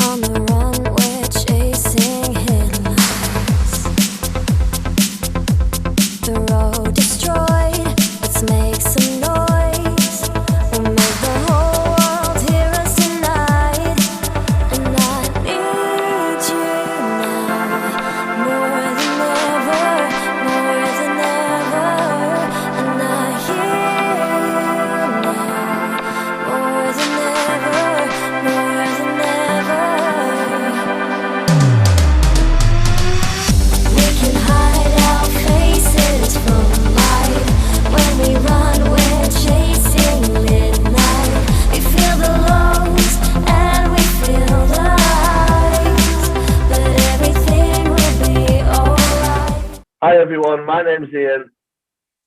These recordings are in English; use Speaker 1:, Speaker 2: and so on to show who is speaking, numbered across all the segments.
Speaker 1: On the run, we're chasing headlights. The road destroyed, let's make some noise. We'll make the whole world hear us tonight. And I need you now, more than ever, more than ever. And I hear you now, more than ever, more than ever. We can hide our faces from light. When we run, we're chasing midnight. We feel the lows and we feel the highs, but everything will be alright.
Speaker 2: Hi everyone, my name's Ian,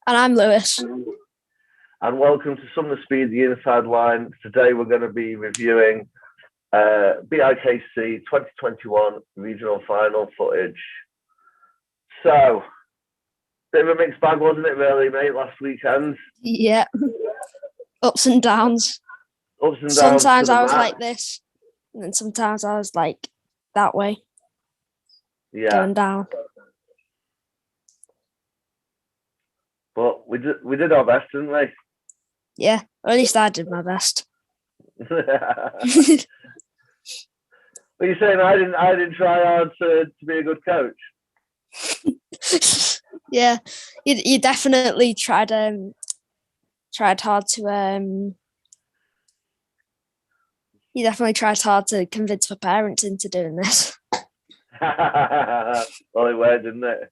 Speaker 3: And I'm Lewis.
Speaker 2: and welcome to Sumner Speed, the Inside Line. Today we're going to be reviewing BIKC 2021 regional final footage. So, bit of a mixed bag, wasn't it really, mate, last weekend?
Speaker 3: Yeah. Ups and downs.
Speaker 2: Ups and downs.
Speaker 3: Sometimes
Speaker 2: to the
Speaker 3: I was
Speaker 2: mat.
Speaker 3: like this, and then sometimes I was like that way,
Speaker 2: Yeah,
Speaker 3: going down.
Speaker 2: but we did our best, didn't we?
Speaker 3: Yeah, or at least I did my best.
Speaker 2: What are you saying? I didn't try hard to be a good coach.
Speaker 3: Yeah, you definitely tried hard to you definitely tried hard to convince my parents into doing this.
Speaker 2: Well, it worked, didn't it?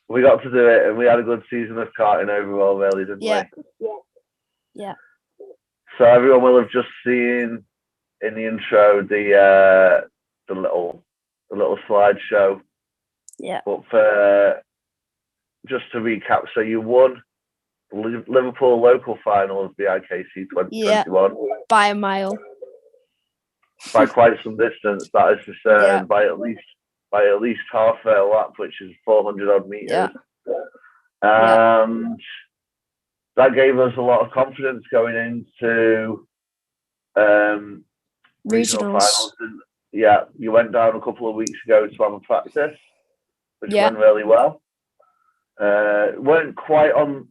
Speaker 2: We got to do it, and we had a good season of karting overall, really, didn't
Speaker 3: Yeah.
Speaker 2: we?
Speaker 3: Yeah.
Speaker 2: So everyone will have just seen in the intro the little slideshow.
Speaker 3: Yeah.
Speaker 2: But for just to recap, so you won the Liverpool local final of the IKC 2021
Speaker 3: By a mile.
Speaker 2: by quite some distance. That is for certain.
Speaker 3: Yeah.
Speaker 2: By at least half a lap, which is 400 odd meters.
Speaker 3: Yeah.
Speaker 2: And that gave us a lot of confidence going into regional
Speaker 3: Regionals.
Speaker 2: finals. And yeah, you went down a couple of weeks ago to have a practice, which
Speaker 3: Yeah.
Speaker 2: went really well. Weren't quite on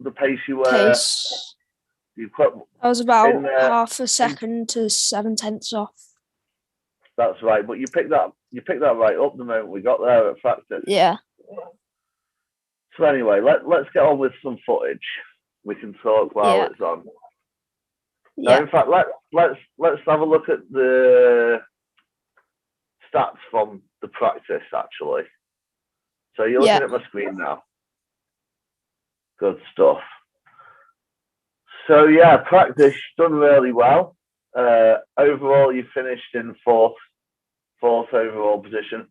Speaker 2: the pace you were.
Speaker 3: Pace.
Speaker 2: You quite,
Speaker 3: I was about
Speaker 2: in,
Speaker 3: half a second to 7/10 off.
Speaker 2: that's right, but you picked that right up the moment we got there at practice.
Speaker 3: Yeah.
Speaker 2: So anyway, let's get on with some footage. We can talk while
Speaker 3: Yeah.
Speaker 2: it's on.
Speaker 3: Yeah.
Speaker 2: Now, in fact, let's have a look at the stats from the practice actually. So you're looking at my screen now. Good stuff. So yeah, practice done really well. Overall, you finished in fourth overall position.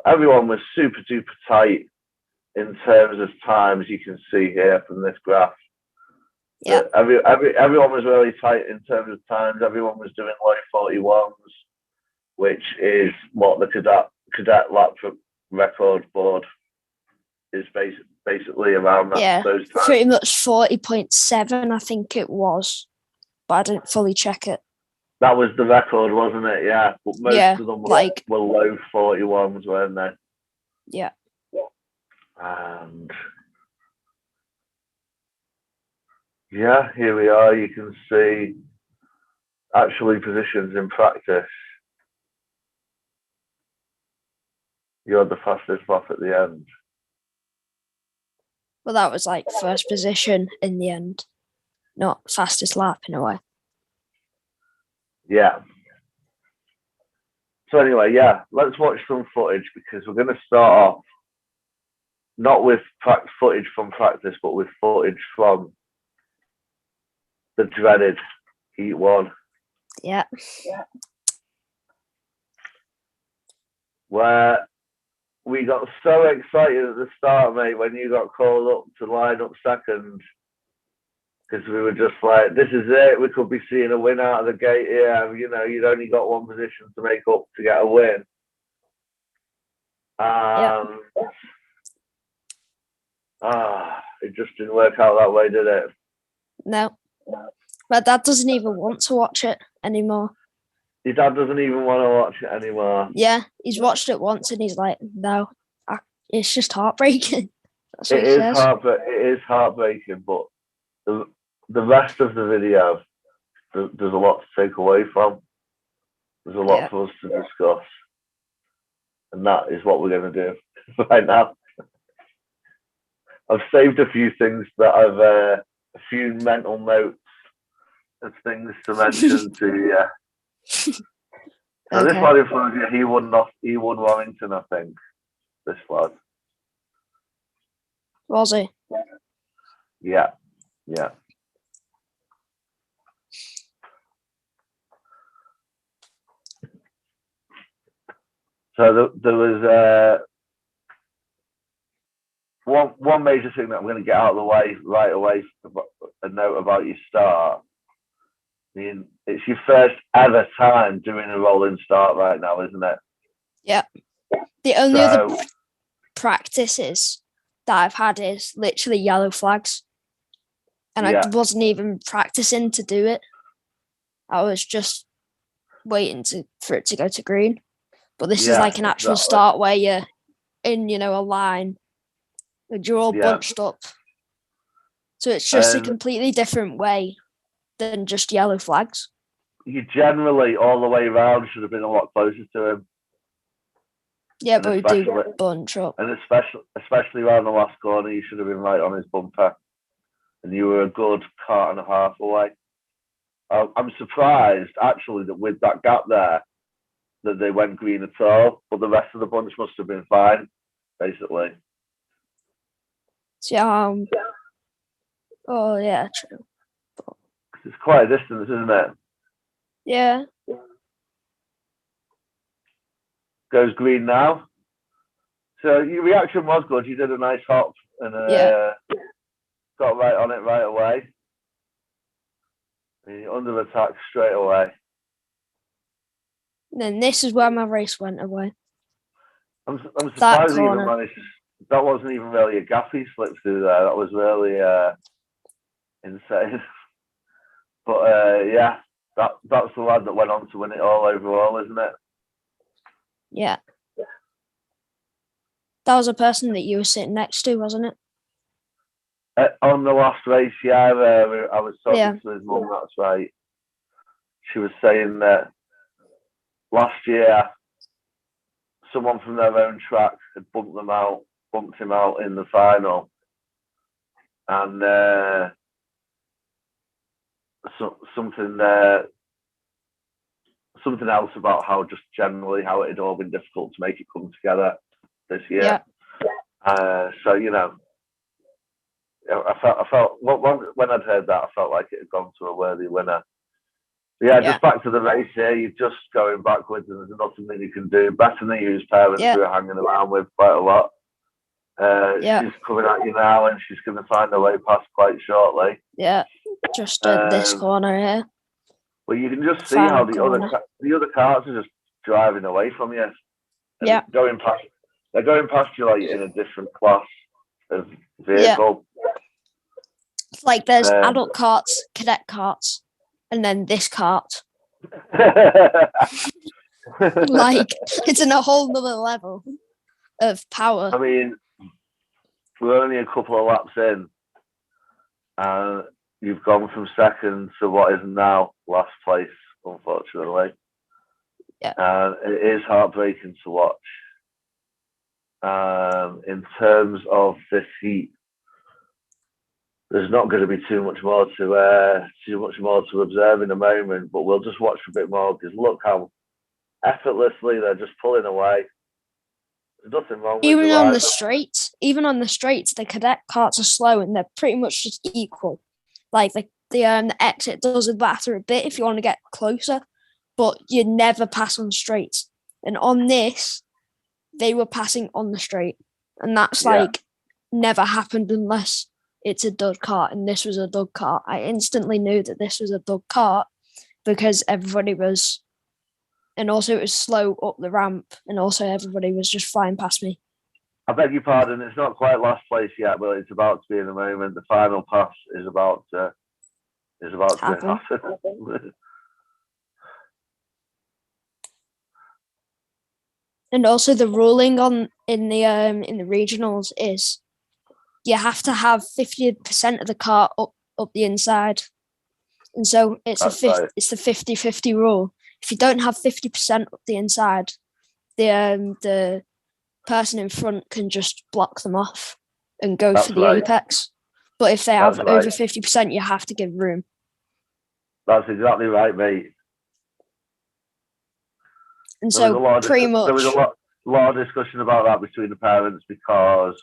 Speaker 2: Everyone was super duper tight in terms of times. You can see here from this graph.
Speaker 3: Yeah.
Speaker 2: Everyone was really tight in terms of times. Everyone was doing low 41s, which is what the cadet lap record board is basically around that.
Speaker 3: Yeah,
Speaker 2: Those times.
Speaker 3: pretty much 40.7, I think it was, but I didn't fully check it.
Speaker 2: That was the record, wasn't it? Yeah, but most of them were low 41s, weren't they?
Speaker 3: Yeah.
Speaker 2: And yeah, here we are. You can see actually positions in practice. You're the fastest lap at the end.
Speaker 3: Well, that was like first position in the end, not fastest lap in a way.
Speaker 2: Yeah. So anyway, yeah, let's watch some footage because we're going to start off not with footage from practice, but with footage from the dreaded Heat 1.
Speaker 3: Yeah.
Speaker 2: Where we got so excited at the start, mate, when you got called up to line up second. Because we were just like, this is it. We could be seeing a win out of the gate here. You know, you'd only got one position to make up to get a win. It just didn't work out that way, did it?
Speaker 3: No. But Dad doesn't even want to watch it anymore.
Speaker 2: Your dad doesn't even want to watch it anymore.
Speaker 3: Yeah, he's watched it once and he's like, no, it's just heartbreaking. That's what
Speaker 2: It
Speaker 3: he
Speaker 2: is
Speaker 3: says.
Speaker 2: it is heartbreaking, but the rest of the video, there's a lot to take away from. There's a lot for us to discuss, and that is what we're going to do right now. I've saved a few things that I've a few mental notes of things to mention to you. So this lad in front of you, he won Warrington, I think. This lad.
Speaker 3: Was he?
Speaker 2: Yeah. So there was one major thing that I'm going to get out of the way right away. A note about your start. I mean, it's your first ever time doing a rolling start right now, isn't it?
Speaker 3: Yeah. The only other practices that I've had is literally yellow flags. And I wasn't even practicing to do it. I was just waiting for it to go to green. But this is like an actual start where you're in, a line and you're all bunched up. So it's just a completely different way than just yellow flags.
Speaker 2: You generally, all the way around, should have been a lot closer to him.
Speaker 3: Yeah, but we do bunch up.
Speaker 2: And especially around the last corner, you should have been right on his bumper. And you were a good cart and a half away. I'm surprised, actually, that with that gap there, that they went green at all. But the rest of the bunch must have been fine, basically.
Speaker 3: Yeah. Oh, yeah, true.
Speaker 2: It's quite a distance, isn't it?
Speaker 3: Yeah.
Speaker 2: Goes green now. So your reaction was good. You did a nice hop and got right on it right away. And you're under attack straight away.
Speaker 3: And then this is where my race went away.
Speaker 2: I'm surprised you even managed. That wasn't even really a gap he slipped through there. That was really insane. But yeah, that's the lad that went on to win it all overall, isn't it?
Speaker 3: Yeah. That was a person that you were sitting next to, wasn't it?
Speaker 2: On the last race, I was talking to his mum, that's right. She was saying that last year, someone from their own track had bumped him out in the final. And something else about how just generally how it had all been difficult to make it come together this year. Yeah. So I felt when I'd heard that, I felt like it had gone to a worthy winner. Yeah, just back to the race here. You're just going backwards, and there's nothing that you can do. Better than you, parents who are hanging around with quite a lot. She's coming at you now, and she's going to find her way past quite shortly. Yeah,
Speaker 3: just at this corner here.
Speaker 2: Well, you can just see how the other cars are just driving away from you. And they're going past you like in a different class of vehicle.
Speaker 3: Yeah. Like there's adult carts, cadet carts, and then this cart. Like it's in a whole nother level of power.
Speaker 2: I mean, we're only a couple of laps in, and you've gone from second to what is now last place, unfortunately.
Speaker 3: Yeah.
Speaker 2: And it is heartbreaking to watch. In terms of this heat, there's not going to be too much more to observe in a moment, but we'll just watch a bit more because look how effortlessly they're just pulling away. There's nothing wrong with
Speaker 3: even on the straights, the cadet carts are slow and they're pretty much just equal. Like the exit does matter a bit if you want to get closer, but you never pass on straights. And on this, they were passing on the straight, and that's never happened unless it's a dud cart, and this was a dud cart. I instantly knew that this was a dud cart because everybody was, and also it was slow up the ramp, and also everybody was just flying past me.
Speaker 2: I beg your pardon, it's not quite last place yet, but it's about to be in a moment. The final pass is about to happen.
Speaker 3: And also the ruling in the regionals is you have to have 50% of the cart up the inside. And so it's it's the 50-50 rule. If you don't have 50% up the inside, the person in front can just block them off and go for the apex. But if they have over 50%, you have to give room.
Speaker 2: That's exactly right, mate.
Speaker 3: And so pretty much
Speaker 2: there was a lot of discussion about that between the parents because,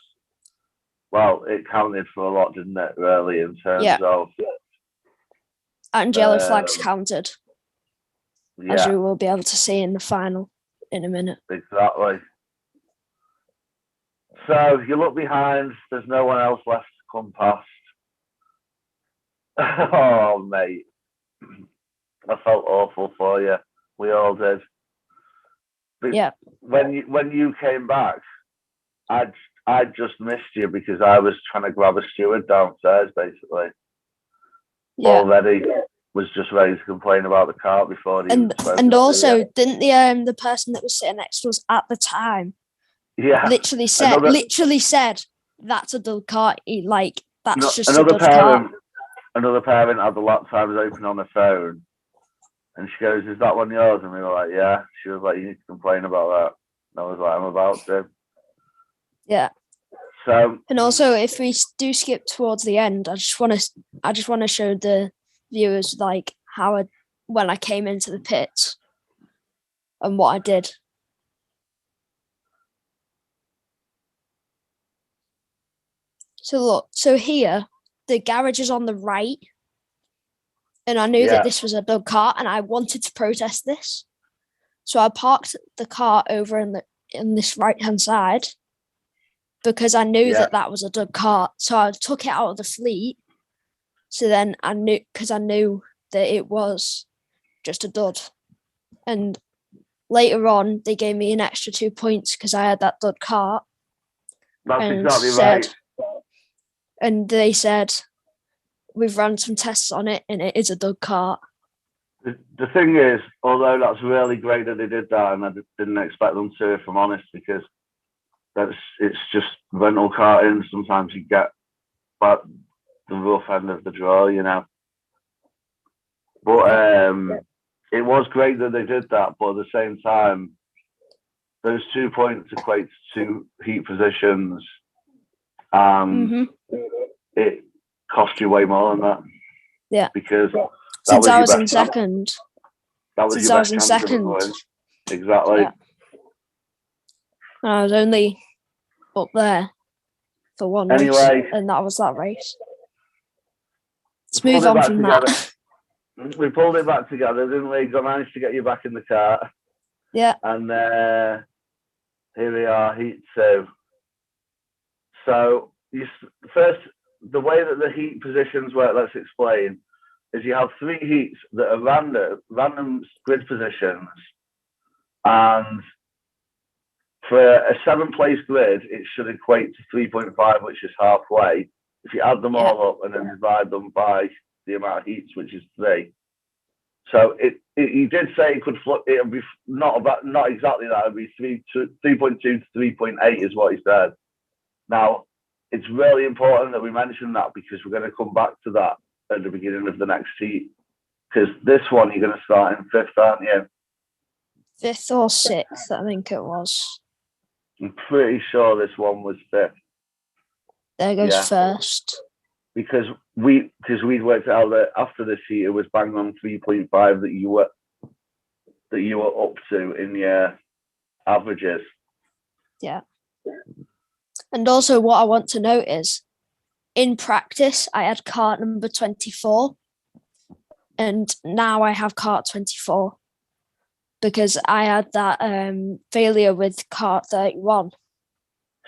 Speaker 2: well, it counted for a lot, didn't it? Really, in terms of
Speaker 3: and yellow flags counted, as you will be able to see in the final in a minute.
Speaker 2: Exactly. So you look behind. There's no one else left to come past. Oh, mate, I felt awful for you. We all did. But when you came back, I just missed you because I was trying to grab a steward downstairs, basically. Yeah. Already was just ready to complain about the cart before he
Speaker 3: and also didn't the person that was sitting next to us at the time literally said that's a dull cart. That's just a dull cart.
Speaker 2: Another parent had the lap times open on the phone. And she goes, "Is that one yours?" And we were like, "Yeah." She was like, "You need to complain about that." And I was like, "I'm about to."
Speaker 3: Yeah.
Speaker 2: So.
Speaker 3: And also, if we do skip towards the end, I just want to show the viewers how when I came into the pit and what I did. So look, here the garage is on the right. And I knew that this was a dog cart, and I wanted to protest this. So I parked the cart over in this right-hand side because I knew that was a dog cart. So I took it out of the fleet. So then I knew that it was just a dud. And later on, they gave me an extra 2 points because I had that dud cart.
Speaker 2: That's exactly right.
Speaker 3: And they said, we've run some tests on it, and it is a dud cart.
Speaker 2: The thing is, although that's really great that they did that, and I didn't expect them to, if I'm honest, because it's just rental carting. Sometimes you get the rough end of the draw, you know. But it was great that they did that, but at the same time, those 2 points equate to heat positions, and it cost you way more than that.
Speaker 3: Yeah.
Speaker 2: Because
Speaker 3: since I was in second.
Speaker 2: That was your best chance of a win. Exactly. Yeah.
Speaker 3: I was only up there for one race, and that was that race. Let's move on from that.
Speaker 2: We pulled it back together, didn't we? Managed to get you back in the car.
Speaker 3: Yeah.
Speaker 2: And here we are, heat 2. So first, the way that the heat positions work, let's explain, is you have 3 heats that are random grid positions, and for a 7-place grid, it should equate to 3.5, which is halfway. If you add them all up and then divide them by the amount of heats, which is 3. So he did say it would be not exactly that. It'd be 3.2 to 3.8 is what he said. Now, it's really important that we mention that because we're going to come back to that at the beginning of the next heat. Because this one, you're going to start in 5th, aren't you?
Speaker 3: 5th or 6th, I think it was.
Speaker 2: I'm pretty sure this one was 5th.
Speaker 3: There goes 1st.
Speaker 2: Because we'd worked out that after this heat, it was bang on 3.5 that you were up to in your averages.
Speaker 3: Yeah. And also what I want to note is, in practice, I had cart number 24, and now I have cart 24 because I had that failure with cart 31.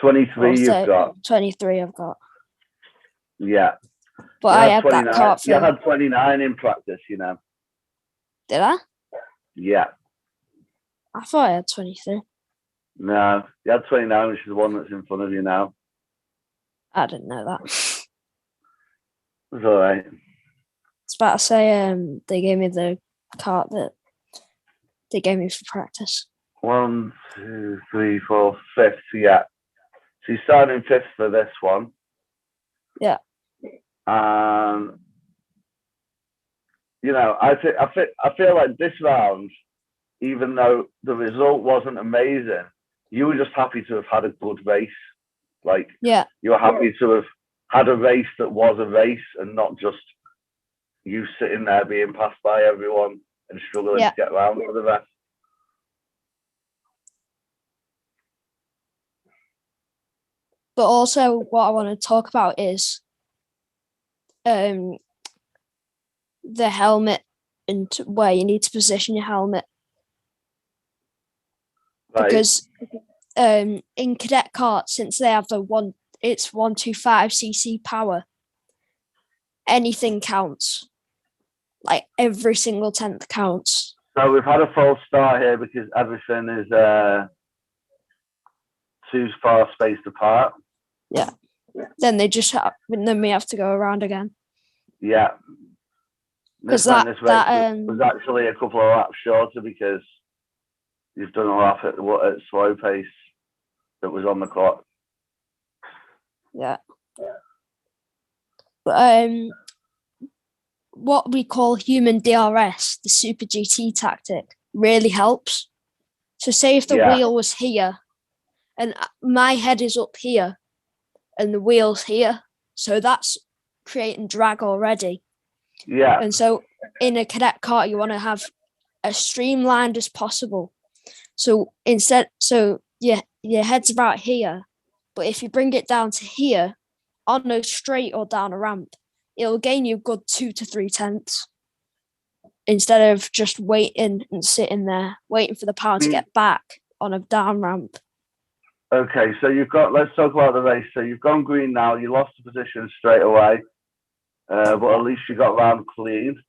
Speaker 2: 23 you've got.
Speaker 3: 23 I've got.
Speaker 2: Yeah.
Speaker 3: But I had that cart failure.
Speaker 2: You had 29 in practice, you know.
Speaker 3: Did I?
Speaker 2: Yeah.
Speaker 3: I thought I had 23.
Speaker 2: No, you had 29, which is the one that's in front of you now.
Speaker 3: I didn't know that.
Speaker 2: It's all right.
Speaker 3: It's about to say they gave me the cart that they gave me for practice.
Speaker 2: 1, 2, 3, 4, 5th. Yeah. So you started in 5th for this one.
Speaker 3: Yeah.
Speaker 2: And you know, I feel like this round, even though the result wasn't amazing, you were just happy to have had a good race. Like,
Speaker 3: yeah,
Speaker 2: you were happy to have had a race that was a race and not just you sitting there being passed by everyone and struggling
Speaker 3: Yeah.
Speaker 2: to get around for the rest.
Speaker 3: but also what I want to talk about is the helmet and where you need to position your helmet.
Speaker 2: Right.
Speaker 3: Because in cadet kart, since they have it's 125cc power, anything counts. Like every single tenth counts.
Speaker 2: So we've had a false start here because everything is too far spaced apart.
Speaker 3: Yeah. Then then we have to go around again.
Speaker 2: Yeah.
Speaker 3: Because
Speaker 2: this race was actually a couple of laps shorter because you've done a lap at slow pace that was on the clock.
Speaker 3: Yeah. But what we call human DRS, the Super GT tactic, really helps. So say if the wheel was here and my head is up here and the wheel's here, so that's creating drag already.
Speaker 2: Yeah.
Speaker 3: And so in a cadet kart, you want to have as streamlined as possible. So your head's about here, but if you bring it down to here on a straight or down a ramp, it'll gain you a good 2 to 3 tenths instead of just waiting and sitting there, waiting for the power to get back on a down ramp.
Speaker 2: Okay, so let's talk about the race. So you've gone green now, you lost the position straight away, but at least you got round clean.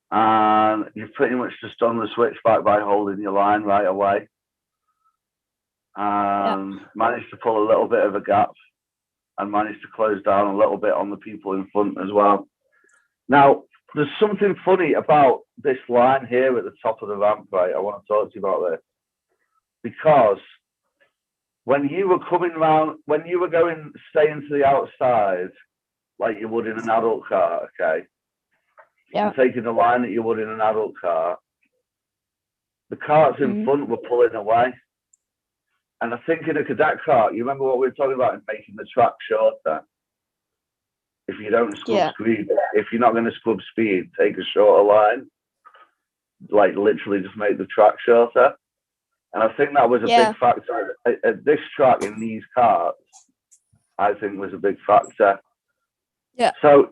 Speaker 2: And you've pretty much just done the switchback by holding your line right away. And managed to pull a little bit of a gap and managed to close down a little bit on the people in front as well. Now, there's something funny about this line here at the top of the ramp, right? I want to talk to you about this. Because when you were coming around, when you were staying to the outside, like you would in an adult car, okay?
Speaker 3: Yeah.
Speaker 2: Taking the line that you would in an adult car, the carts in front were pulling away. And I think in a cadet kart, you remember what we were talking about in making the track shorter? If you don't scrub speed, if you're not going to scrub speed, take a shorter line. Like literally just make the track shorter. And I think that was a big factor. At this track in these karts, I think was a big factor.
Speaker 3: Yeah.
Speaker 2: So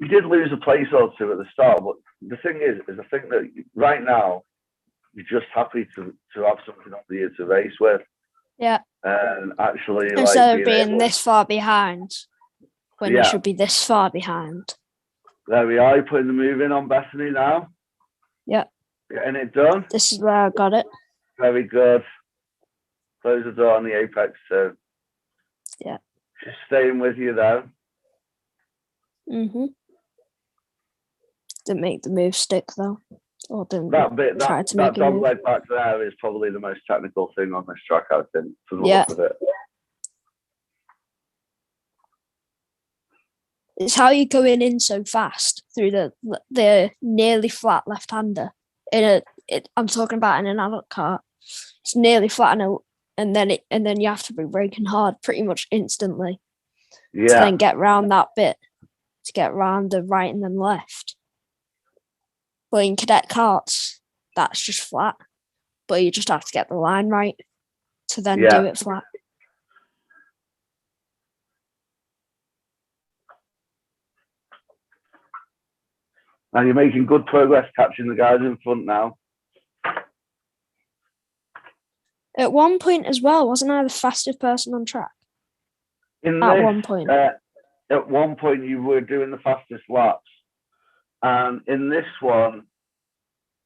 Speaker 2: you did lose a place or two at the start, but the thing is I think that right now, you're just happy to have something under you to race with.
Speaker 3: Yeah.
Speaker 2: And actually,
Speaker 3: instead of being this far behind, when you should be this far behind.
Speaker 2: There we are. You're putting the move in on Bethany now.
Speaker 3: Yeah.
Speaker 2: Getting it done.
Speaker 3: This is where I got it.
Speaker 2: Very good. Close the door on the apex too.
Speaker 3: Yeah.
Speaker 2: She's staying with you though.
Speaker 3: Didn't make the move stick though. Or didn't
Speaker 2: that dog leg back there is probably the most technical thing on this track, I think, from the look of it.
Speaker 3: It's how you're going in so fast through the nearly flat left-hander. I'm talking about in an adult car. It's nearly flat, and then you have to be braking hard pretty much instantly.
Speaker 2: Yeah.
Speaker 3: To then get round that bit, to get round the right and then left. But in cadet karts, that's just flat. But you just have to get the line right to then do it flat.
Speaker 2: And you're making good progress catching the guys in front now.
Speaker 3: At one point as well, wasn't I the fastest person on track? One point.
Speaker 2: At one point, you were doing the fastest laps. And in this one,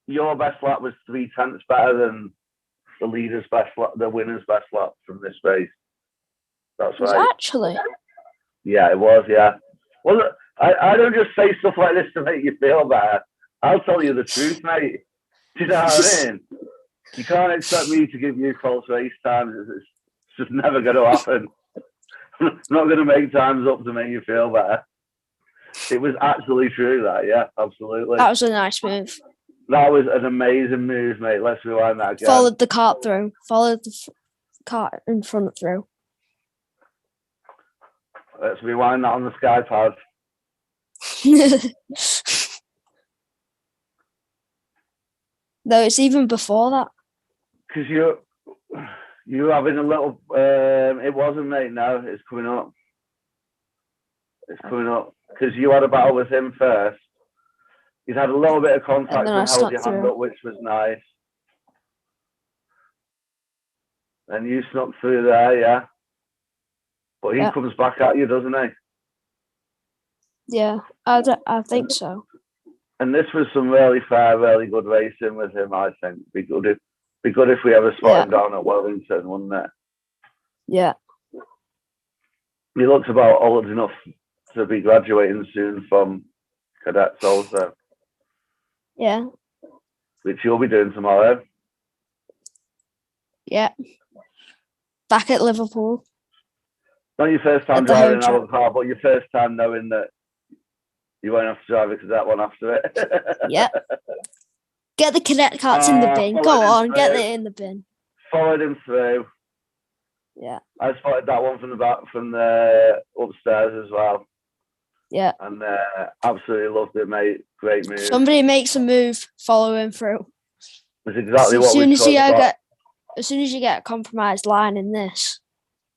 Speaker 2: your best lap was 3 tenths better than the leader's best lap, the winner's best lap from this race. That's right.
Speaker 3: Actually?
Speaker 2: Yeah, it was, yeah. Well, look, I don't just say stuff like this to make you feel better. I'll tell you the truth, mate. Do you know what I mean? You can't expect me to give you false race times. It's just never going to happen. I'm not going to make times up to make you feel better. It was actually true that, yeah, absolutely.
Speaker 3: That was a nice move.
Speaker 2: That was an amazing move, mate. Let's rewind that again.
Speaker 3: Followed the cart through. Followed the cart in front through.
Speaker 2: Let's rewind that on the sky pad.
Speaker 3: No, it's even before that.
Speaker 2: Because you're having a little. It wasn't, mate. No, it's coming up. It's coming up because you had a battle with him first. He's had a little bit of contact and held your hand up, which was nice. And you snuck through there, yeah. But he comes back at you, doesn't he?
Speaker 3: Yeah, I think so.
Speaker 2: And this was some really fair, really good racing with him. I think be good if we ever spot him down at Wellington, wouldn't it?
Speaker 3: Yeah.
Speaker 2: He looks about old enough to be graduating soon from cadets, also.
Speaker 3: Yeah.
Speaker 2: Which you'll be doing tomorrow.
Speaker 3: Yeah. Back at Liverpool.
Speaker 2: Not your first time driving our car, but your first time knowing that you won't have to drive a cadet one after it.
Speaker 3: Yeah. Get the cadet carts in the bin. Go on, get it in the bin.
Speaker 2: Followed him through.
Speaker 3: Yeah.
Speaker 2: I spotted that one from the back, from the upstairs as well.
Speaker 3: Yeah.
Speaker 2: And absolutely loved it, mate. Great move.
Speaker 3: Somebody makes a move, follow him through.
Speaker 2: That's exactly what we talked about.
Speaker 3: As soon as you get a compromised line in this.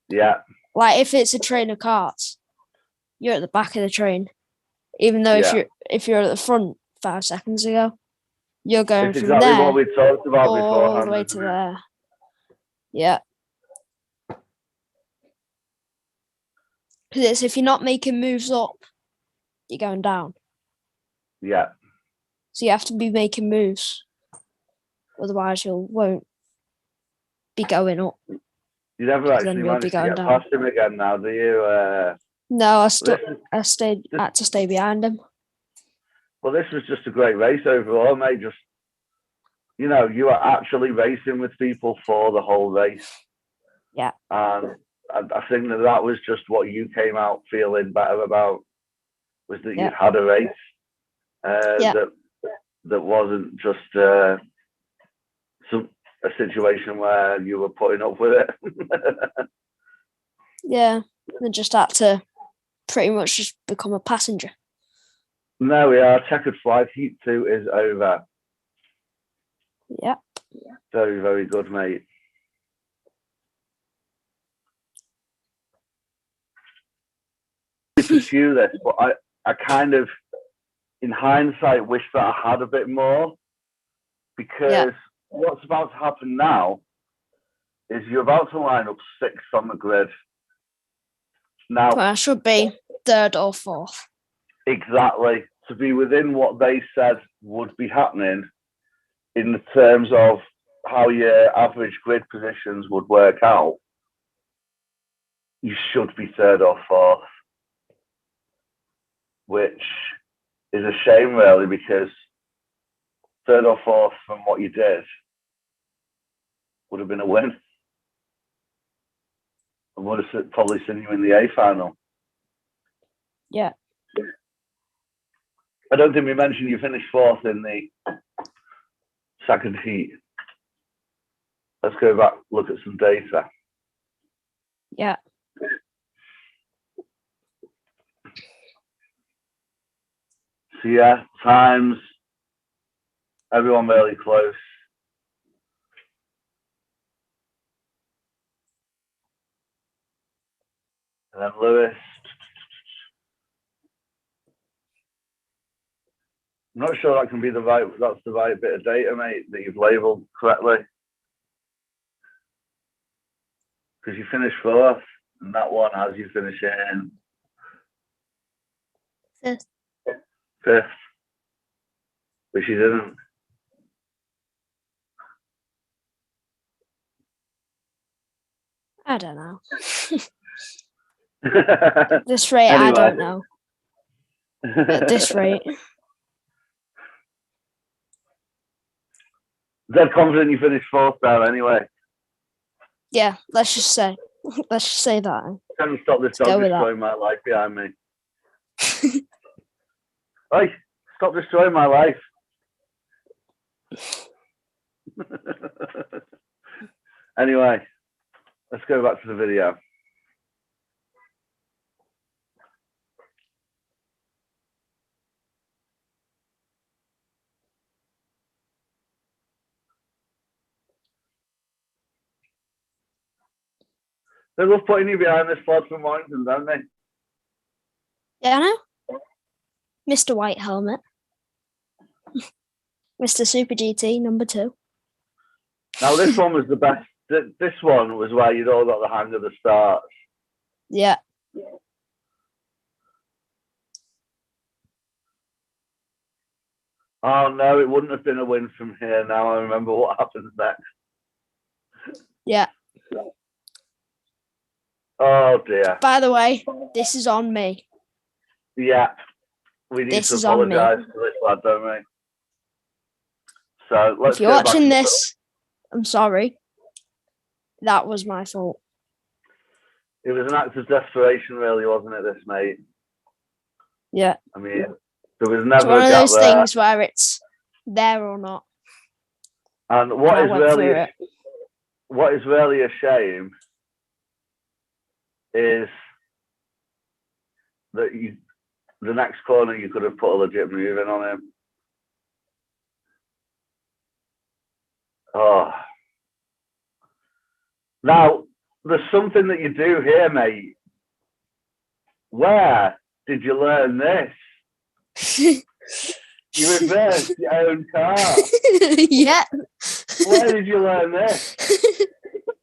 Speaker 2: Yeah.
Speaker 3: Like if it's a train of carts, you're at the back of the train. Even though if you're at the front 5 seconds ago, you're going from
Speaker 2: exactly
Speaker 3: there
Speaker 2: what we talked about
Speaker 3: all the way to there. Yeah. Because it's if you're not making moves up, you're going down.
Speaker 2: Yeah.
Speaker 3: So you have to be making moves. Otherwise you won't be going up.
Speaker 2: You never actually managed to get past him again now, do you?
Speaker 3: No, I had to stay behind him.
Speaker 2: Well, this was just a great race overall, mate. Just, you are actually racing with people for the whole race.
Speaker 3: Yeah.
Speaker 2: And I think that was just what you came out feeling better about, was that you'd had a race that wasn't just a situation where you were putting up with it.
Speaker 3: Yeah, and just had to pretty much just become a passenger.
Speaker 2: No, we are. Checkered flag. Heat 2 is over.
Speaker 3: Yep.
Speaker 2: Very, very good, mate. Pursue this, but I kind of, in hindsight, wish that I had a bit more, because what's about to happen now is you're about to line up 6th on the grid. Now,
Speaker 3: well, I should be 3rd or 4th.
Speaker 2: Exactly. To be within what they said would be happening in the terms of how your average grid positions would work out, you should be 3rd or 4th. Which is a shame, really, because 3rd or 4th from what you did would have been a win. I would have probably seen you in the A final.
Speaker 3: Yeah.
Speaker 2: I don't think we mentioned you finished 4th in the second heat. Let's go back, look at some data.
Speaker 3: Yeah.
Speaker 2: So yeah, times, everyone really close. And then Lewis. I'm not sure that's the right bit of data, mate, that you've labelled correctly. Because you finished 4th, and that one has you finishing 5th, which you didn't.
Speaker 3: I don't know. At this rate, anyway. I don't know. At this rate.
Speaker 2: Dead confident you finished fourth there anyway.
Speaker 3: Yeah, let's just say that.
Speaker 2: Can't stop this
Speaker 3: Let's go
Speaker 2: dog
Speaker 3: with that.
Speaker 2: destroying my life behind me. Hey, stop destroying my life. Anyway, let's go back to the video. They love putting you behind this lad from Warrington, don't they?
Speaker 3: Yeah, I know. Mr. White Helmet. Mr. Super GT number 2.
Speaker 2: Now, this one was the best. This one was where you'd all got the hang of the starts.
Speaker 3: Yeah.
Speaker 2: Oh, no, it wouldn't have been a win from here. Now I remember what happens next.
Speaker 3: Yeah.
Speaker 2: Oh, dear.
Speaker 3: By the way, this is on me.
Speaker 2: Yeah. We need
Speaker 3: This
Speaker 2: to
Speaker 3: is on me.
Speaker 2: apologise to this lad, don't we? So let's
Speaker 3: If you're
Speaker 2: go back
Speaker 3: watching
Speaker 2: to
Speaker 3: this, I'm sorry. That was my fault.
Speaker 2: It was an act of desperation, really, wasn't it, this, mate?
Speaker 3: Yeah.
Speaker 2: I mean, there was
Speaker 3: It's
Speaker 2: never
Speaker 3: one
Speaker 2: a
Speaker 3: of
Speaker 2: gap
Speaker 3: those
Speaker 2: there.
Speaker 3: things where it's there or not.
Speaker 2: And
Speaker 3: And I went through it.
Speaker 2: what is really a shame is that the next corner you could have put a legit move in on him. Oh. Now, there's something that you do here, mate. Where did you learn this? You reversed your own car.
Speaker 3: Yeah.
Speaker 2: Where did you learn this?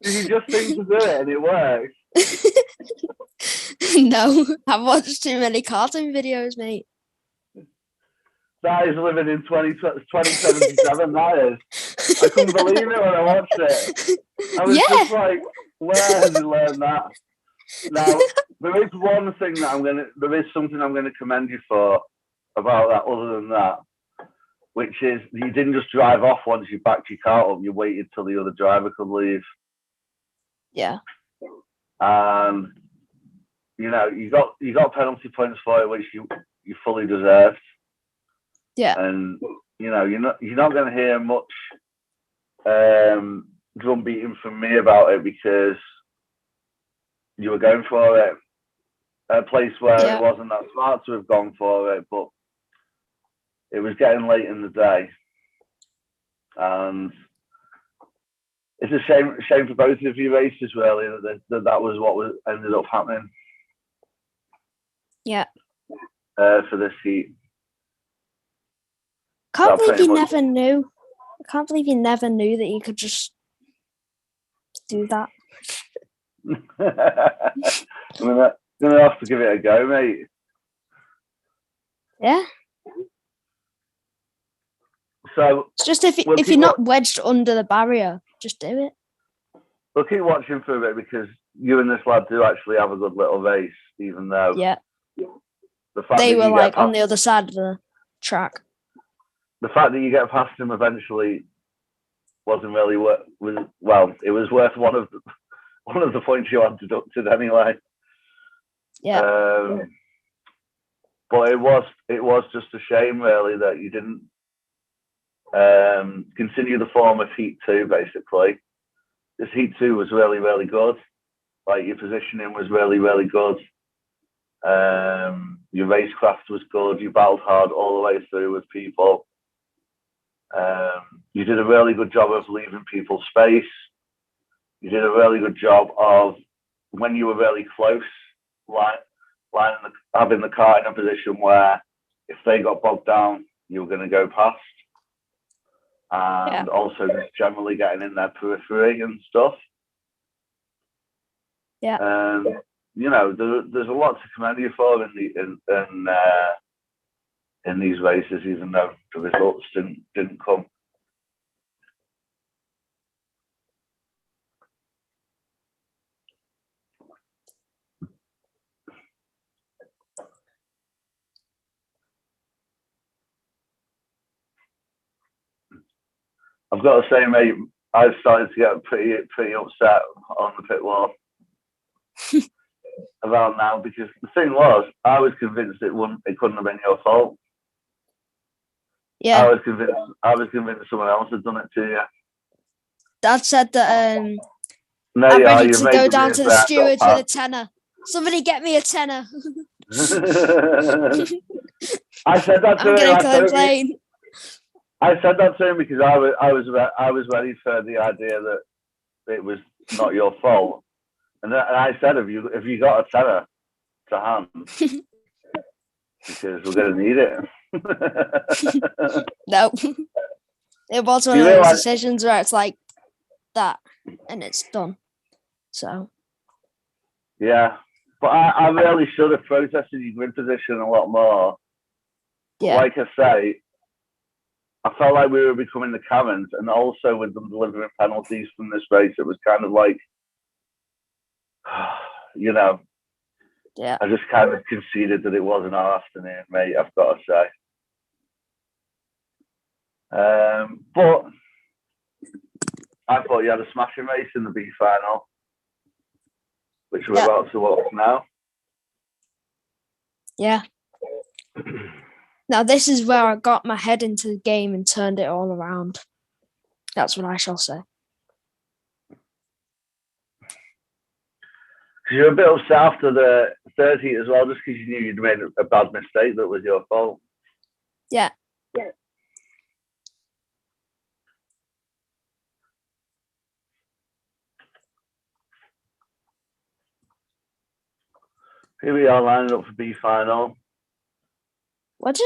Speaker 2: Did you just think to do it and it works?
Speaker 3: No, I've watched too many cartoon videos, mate.
Speaker 2: That is living in 2077, that is. I couldn't believe it when I watched it. I was just like, where has he learned that? Now, there is one thing that there is something I'm going to commend you for about that, other than that, which is you didn't just drive off once you backed your car up, you waited till the other driver could leave.
Speaker 3: Yeah.
Speaker 2: And, you know, you got penalty points for it, which you fully deserved.
Speaker 3: Yeah.
Speaker 2: And, you know, you're not going to hear much drum beating from me about it because you were going for it. A place where it wasn't that smart to have gone for it, but it was getting late in the day, and it's a shame for both of you races, really, that was what ended up happening.
Speaker 3: Yeah.
Speaker 2: For this heat.
Speaker 3: Can't believe you never knew. I can't believe you never knew that you could just do that.
Speaker 2: I'm gonna have to give it a go, mate.
Speaker 3: Yeah.
Speaker 2: So
Speaker 3: it's just if you're not wedged under the barrier, just do it.
Speaker 2: We'll keep watching for a bit because you and this lad do actually have a good little race, even though
Speaker 3: the fact they were like on the other side of the track.
Speaker 2: The fact that you get past him eventually wasn't really it was worth one of the points you had deducted anyway.
Speaker 3: Yeah.
Speaker 2: But it was just a shame, really, that you didn't continue the form of Heat 2, basically. This Heat 2 was really, really good. Like, your positioning was really, really good. Your racecraft was good. You battled hard all the way through with people. You did a really good job of leaving people space. You did a really good job of, when you were really close, having the car in a position where if they got bogged down, you were going to go past. And also just generally getting in their periphery and stuff.
Speaker 3: Yeah.
Speaker 2: You know, there's a lot to commend you for in these races, even though the results didn't come. I've got to say, mate, I started to get pretty upset on the pit wall around now, because the thing was, I was convinced it couldn't have been your fault.
Speaker 3: Yeah.
Speaker 2: I was convinced someone else had done it to you.
Speaker 3: Dad said that
Speaker 2: No,
Speaker 3: I'm ready
Speaker 2: you've
Speaker 3: to
Speaker 2: made
Speaker 3: go
Speaker 2: me
Speaker 3: down to the
Speaker 2: upset,
Speaker 3: stewards
Speaker 2: Pat.
Speaker 3: with a tenner. Somebody get me a tenner.
Speaker 2: I said that to
Speaker 3: I'm
Speaker 2: him.
Speaker 3: gonna complain.
Speaker 2: I said that to him because I was ready for the idea that it was not your fault, and I said, "Have you got a tenner to hand? Because we're going to need it."
Speaker 3: No, it was one
Speaker 2: You
Speaker 3: of those
Speaker 2: realise-
Speaker 3: decisions where it's like that, and it's done. So
Speaker 2: Yeah, but I really should have protested your grid position a lot more.
Speaker 3: yeah,
Speaker 2: Like I say, I felt like we were becoming the Karens, and also with them delivering penalties from this race, it was kind of like, you know,
Speaker 3: yeah,
Speaker 2: I just kind of conceded that it wasn't our afternoon, mate, I've got to say. But I thought you had a smashing race in the B final, which we're about to watch now.
Speaker 3: yeah. Now this is where I got my head into the game and turned it all around. That's what I shall say.
Speaker 2: You're a bit upset after the 30 as well, just because you knew you'd made a bad mistake that was your fault.
Speaker 3: Yeah.
Speaker 2: Here we are lining up for B final.
Speaker 3: What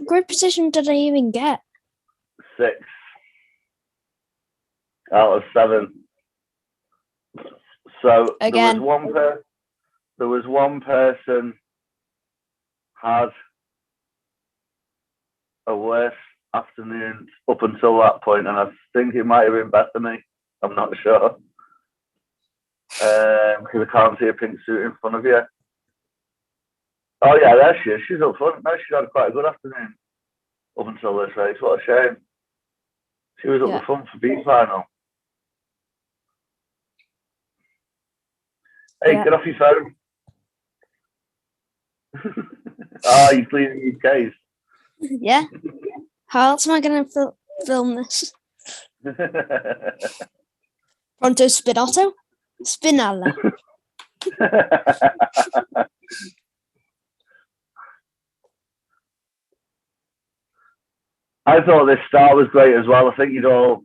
Speaker 3: grid position did I even get?
Speaker 2: 6 out of 7. So
Speaker 3: Again.
Speaker 2: there was one person had a worse afternoon up until that point, and I think it might have been Bethany. I'm not sure. Because I can't see a pink suit in front of you. Oh yeah, there she is. She's up front. No, she's had quite a good afternoon up until this race. What a shame. She was up the front for B final. Hey, get off your phone. You're cleaning your case.
Speaker 3: Yeah. How else am I going to film this? Pronto spinotto? Spinalla.
Speaker 2: I thought this start was great as well. I think you'd all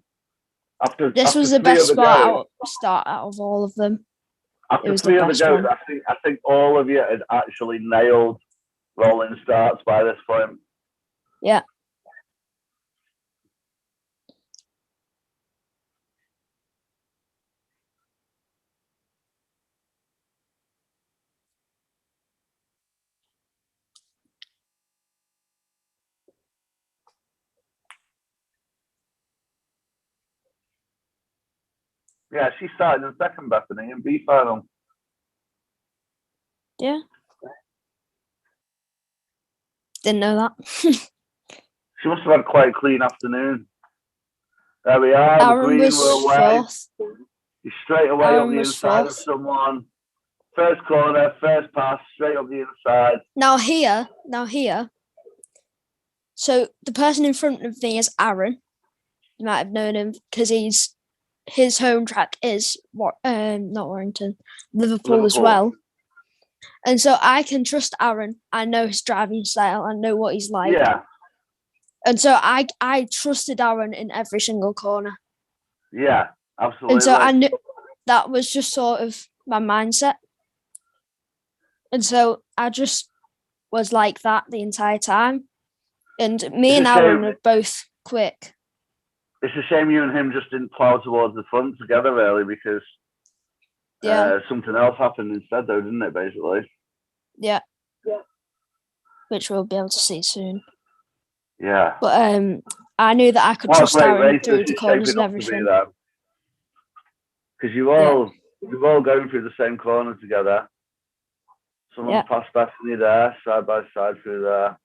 Speaker 3: This was the best start out of all of them.
Speaker 2: After 3 of the goes, I think all of you had actually nailed rolling starts by this point.
Speaker 3: Yeah.
Speaker 2: Yeah, she started in second, Bethany, in B final.
Speaker 3: Yeah. Didn't know that.
Speaker 2: She must have had quite a clean afternoon. There we are.
Speaker 3: Aaron
Speaker 2: the green
Speaker 3: was
Speaker 2: were away.
Speaker 3: fourth.
Speaker 2: He's straight away
Speaker 3: Aaron
Speaker 2: on the
Speaker 3: was
Speaker 2: inside
Speaker 3: fourth.
Speaker 2: of someone. First corner, first pass, straight up the inside.
Speaker 3: Now here. So the person in front of me is Aaron. You might have known him because his home track is not Warrington, Liverpool as well. And so I can trust Aaron. I know his driving style. I know what he's like.
Speaker 2: Yeah.
Speaker 3: And so I trusted Aaron in every single corner.
Speaker 2: Yeah, absolutely.
Speaker 3: And so I knew that was just sort of my mindset. And so I just was like that the entire time. And me and Aaron are both quick.
Speaker 2: It's a shame you and him just didn't plough towards the front together, really, because something else happened instead, though, didn't it, basically?
Speaker 3: Yeah. Which we'll be able to see soon.
Speaker 2: Yeah.
Speaker 3: But I knew that I could trust Aaron through the corners and everything.
Speaker 2: Because you're all going through the same corner together. Someone passed Bethany there, side by side through there.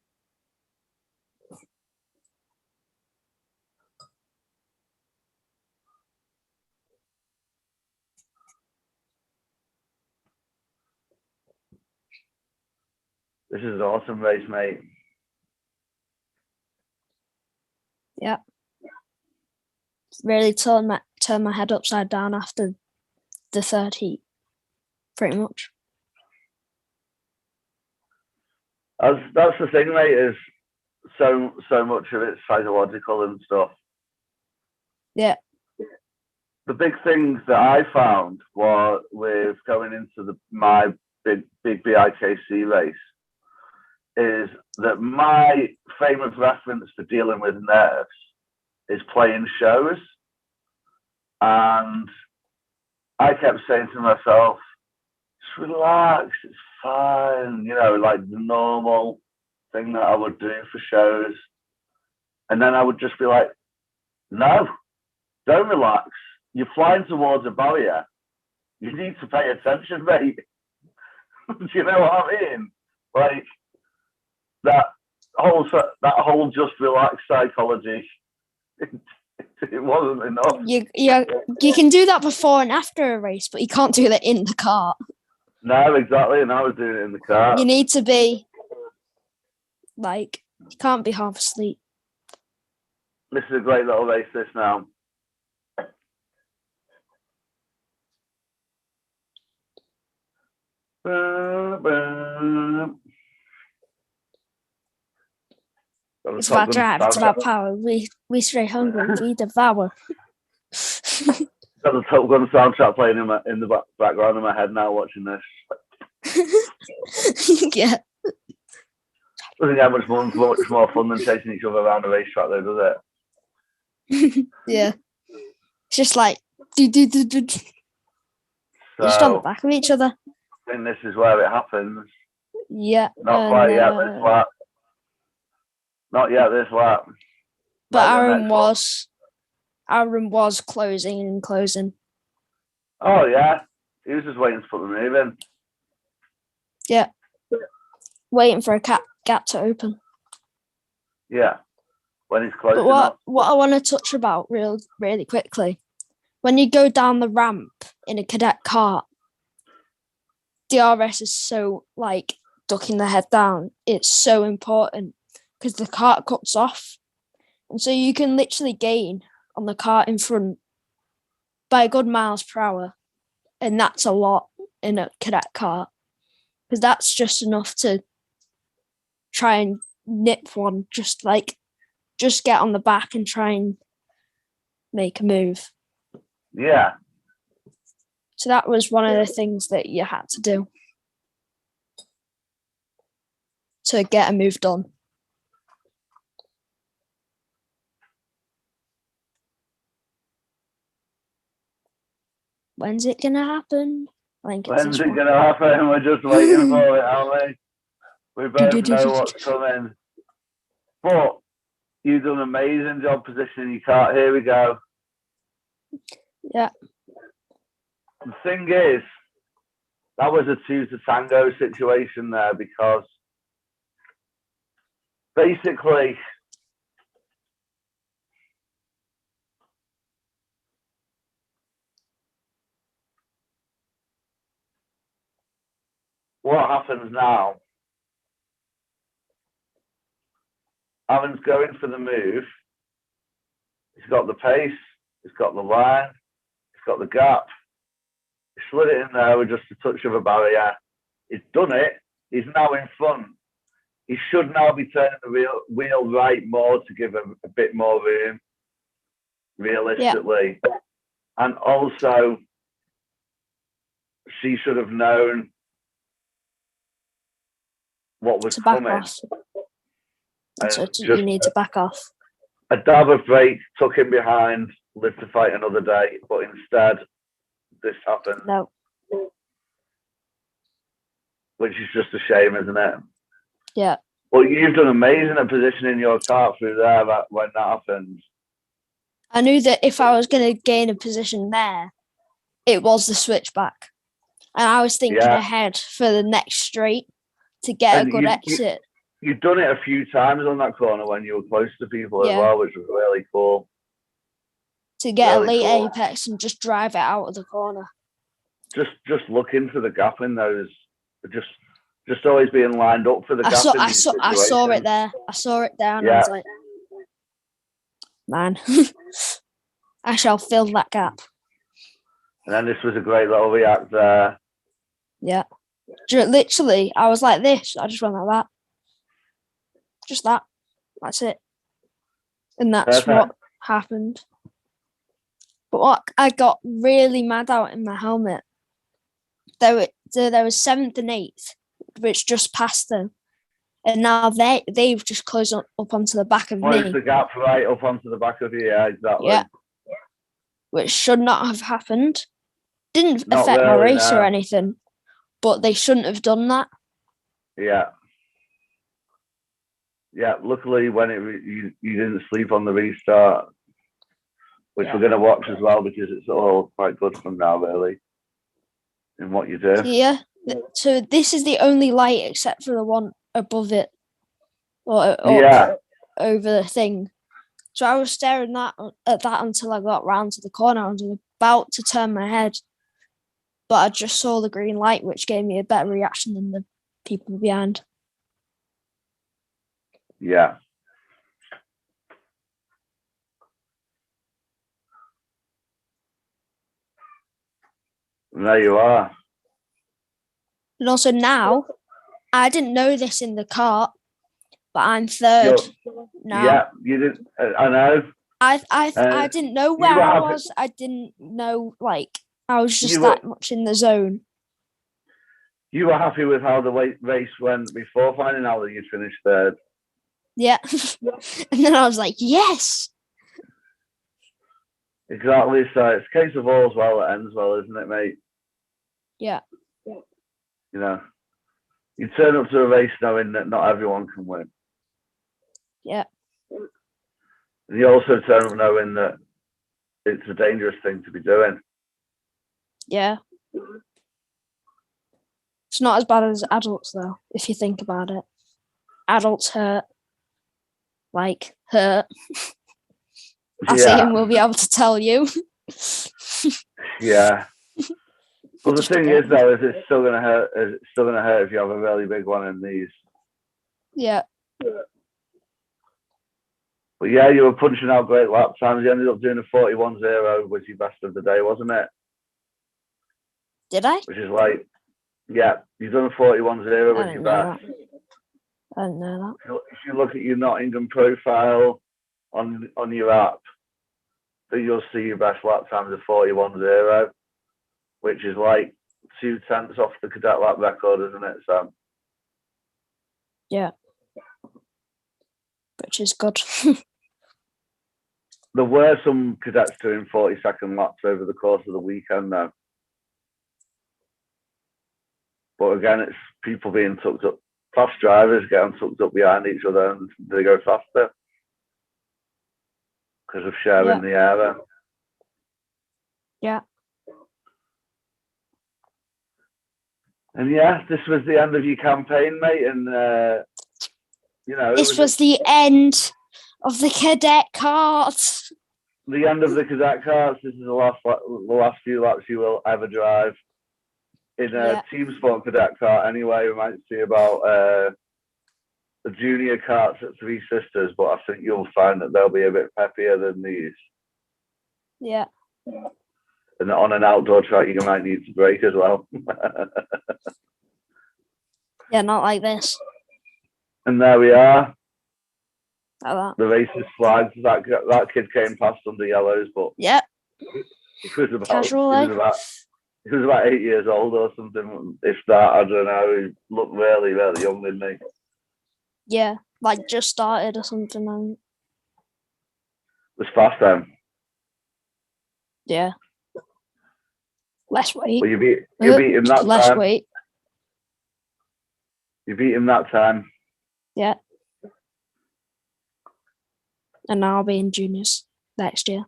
Speaker 2: This is an awesome race, mate.
Speaker 3: Yeah. Really turned my head upside down after the third heat, pretty much.
Speaker 2: That's the thing, mate, is so much of it's psychological and stuff.
Speaker 3: Yeah.
Speaker 2: The big things that I found were with going into my big BIKC race is that my famous reference for dealing with nerves is playing shows. And I kept saying to myself, just relax, it's fine, you know, like the normal thing that I would do for shows. And then I would just be like, no, don't relax. You're flying towards a barrier. You need to pay attention, mate. Do you know what I mean? Like that whole just relax psychology. It wasn't enough.
Speaker 3: You can do that before and after a race, but you can't do that in the cart.
Speaker 2: No, exactly. And I was doing it in the car.
Speaker 3: You need to be like, you can't be half asleep.
Speaker 2: This is a great little race, this now.
Speaker 3: It's about drive, it's about power. We stay hungry, we devour.
Speaker 2: Got the Top Gun soundtrack playing in the background of my head now watching this.
Speaker 3: Yeah.
Speaker 2: Doesn't get much more fun than chasing each other around a racetrack though, does
Speaker 3: it? Yeah. It's just like do. Just on the back of each other.
Speaker 2: And this is where it happens.
Speaker 3: Yeah.
Speaker 2: Not quite yet this lap. Not yet this lap.
Speaker 3: But Aaron was closing and closing.
Speaker 2: Oh yeah. He was just waiting to put the move in.
Speaker 3: Yeah. Waiting for a gap to open.
Speaker 2: Yeah. When he's close
Speaker 3: but
Speaker 2: enough.
Speaker 3: What I want to touch about really quickly, when you go down the ramp in a cadet cart, DRS is so like ducking the head down. It's so important because the cart cuts off. And so you can literally gain on the cart in front by a good miles per hour. And that's a lot in a cadet cart. Because that's just enough to try and nip one, just get on the back and try and make a move.
Speaker 2: Yeah.
Speaker 3: So that was one of the things that you had to do to get a move done. When's it gonna happen?
Speaker 2: When's it gonna happen? We're just waiting for it, aren't we? We both know what's coming. But you've done an amazing job positioning your cart. Here we go.
Speaker 3: Yeah.
Speaker 2: The thing is, that was a 2 to tango situation there because basically what happens now, Aaron's going for the move. He's got the pace, he's got the line, he's got the gap. He slid it in there with just a touch of a barrier. He's done it. He's now in front. He should now be turning the wheel right more to give him a bit more room, realistically. Yeah. And also, she should have known what was coming.
Speaker 3: Off. So you need to back off.
Speaker 2: A dab of brake, tuck him behind, live to fight another day. But instead, this happened.
Speaker 3: No.
Speaker 2: Which is just a shame, isn't it?
Speaker 3: Yeah.
Speaker 2: Well, you've done amazing at positioning your cart through there when that happened.
Speaker 3: I knew that if I was going to gain a position there, it was the switchback. And I was thinking ahead for the next straight to get a good exit.
Speaker 2: You've done it a few times on that corner when you were close to people as well, which was really cool.
Speaker 3: To get really a late apex and just drive it out of the corner.
Speaker 2: Just look into the gap in those. Just just always being lined up for the gap.
Speaker 3: I saw it there. I saw it there, and I was like, man, I shall fill that gap.
Speaker 2: And then this was a great little react there.
Speaker 3: Yeah. Literally, I was like this. I just went like that. Just that. That's it. And that's what happened. But what I got really mad out in my helmet, there was 7th and 8th, which just passed them. And now they've just closed up onto the back of me.
Speaker 2: Closed the gap right up onto the back of you, yeah, exactly.
Speaker 3: Yeah. Which should not have happened. Didn't affect my race or anything, but they shouldn't have done that.
Speaker 2: Yeah. Yeah, luckily when you didn't sleep on the restart, which we're going to watch as well, because it's all quite good from now, really, in what you do.
Speaker 3: Yeah. So this is the only light except for the one above it, or over the thing. So I was staring at that until I got round to the corner. I was about to turn my head, but I just saw the green light, which gave me a better reaction than the people behind.
Speaker 2: Yeah. And there you are.
Speaker 3: And also now, I didn't know this in the kart, but I'm 3rd now.
Speaker 2: Yeah, you didn't. I know.
Speaker 3: I didn't know where I was. I didn't know, I was just that much in the zone.
Speaker 2: You were happy with how the race went before finding out that you'd finished 3rd.
Speaker 3: Yeah. And then I was like, yes.
Speaker 2: Exactly. So it's a case of all's well that ends well, isn't it, mate?
Speaker 3: Yeah.
Speaker 2: You know, you turn up to a race knowing that not everyone can win.
Speaker 3: Yeah.
Speaker 2: And you also turn up knowing that it's a dangerous thing to be doing.
Speaker 3: Yeah. It's not as bad as adults, though, if you think about it. Adults hurt. Hurt. Ian will be able to tell you.
Speaker 2: Yeah. Well, the thing is, though, is it's still gonna hurt. It's still gonna hurt if you have a really big one in these.
Speaker 3: Yeah.
Speaker 2: But yeah, you were punching out great lap times. You ended up doing a 41.0, was your best of the day, wasn't it?
Speaker 3: Did I?
Speaker 2: Which is yeah, you've done a 41.0 was your best.
Speaker 3: I didn't know that.
Speaker 2: If you look at your Nottingham profile on your app, then you'll see your best lap times of 41.0, which is 0.2 off the cadet lap record, isn't it, Sam?
Speaker 3: Yeah. Which is good.
Speaker 2: There were some cadets doing 40-second laps over the course of the weekend, though. But again, it's people being tucked up. Fast drivers getting tucked up behind each other and they go faster because of sharing the area.
Speaker 3: Yeah.
Speaker 2: And yeah, this was the end of your campaign, mate. And
Speaker 3: this was the end of the cadet karts.
Speaker 2: The end of the cadet karts. This is the last few laps you will ever drive in a team sport cadet kart. Anyway, we might see about the junior karts at Three Sisters, but I think you'll find that they'll be a bit peppier than these.
Speaker 3: Yeah.
Speaker 2: And on an outdoor track, you might need to brake as well.
Speaker 3: Yeah, not like this.
Speaker 2: And there we are.
Speaker 3: Like that.
Speaker 2: The race is flagged. That kid came past under yellows, but
Speaker 3: yep.
Speaker 2: He was about
Speaker 3: Casual,
Speaker 2: he was about 8 years old or something. If that, I don't know. He looked really, really young, didn't he?
Speaker 3: Yeah, just started or something.
Speaker 2: It was fast then.
Speaker 3: Yeah. Less weight.
Speaker 2: Well, you beat him that time.
Speaker 3: Less weight.
Speaker 2: You beat him that time.
Speaker 3: Yeah. And now I'll be in juniors next year.